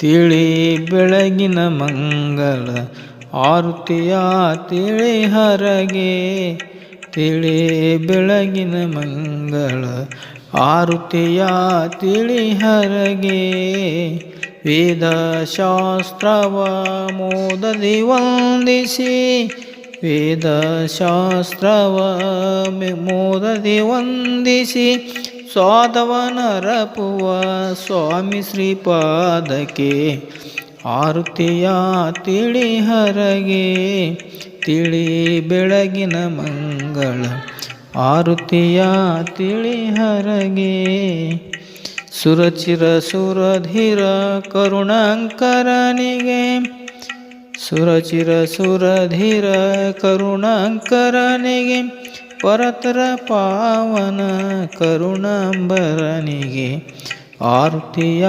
ತಿಳಿ ಬೆಳಗಿನ ಮಂಗಳ ಆರತಿಯ ತಿಳಿ ಹರಗೆ. ತಿಳಿ ಬೆಳಗಿನ ಮಂಗಳ ಆರತಿಯ ತಿಳಿ ಹರಗೆ. ವೇದಶಾಸ್ತ್ರವ ಮೋದದಿ ವಂದಿಸಿ. ವೇದಶಾಸ್ತ್ರವ ಮೋದದಿ ವಂದಿಸಿ. ಸ್ವಾದವನರಪುವ ಸ್ವಾಮಿ ಶ್ರೀಪಾದಕ್ಕೆ ಆರತಿಯ ತಿಳಿ ಹರಗೆ. ತಿಳಿ ಬೆಳಗಿನ ಮಂಗಳ ಆರತಿಯ ತಿಳಿ ಹರಗೆ. ಸುರಚಿರ ಸುರಧೀರ ಕರುಣಾಂಕರನಿಗೆ. ಸುರಚಿರ ಸುರಧೀರ ಕರುಣಾಂಕರನಿಗೆ. ಪರತರ ಪಾವನ ಕರುಣಾಂಬರನಿಗೆ ಆರತಿಯ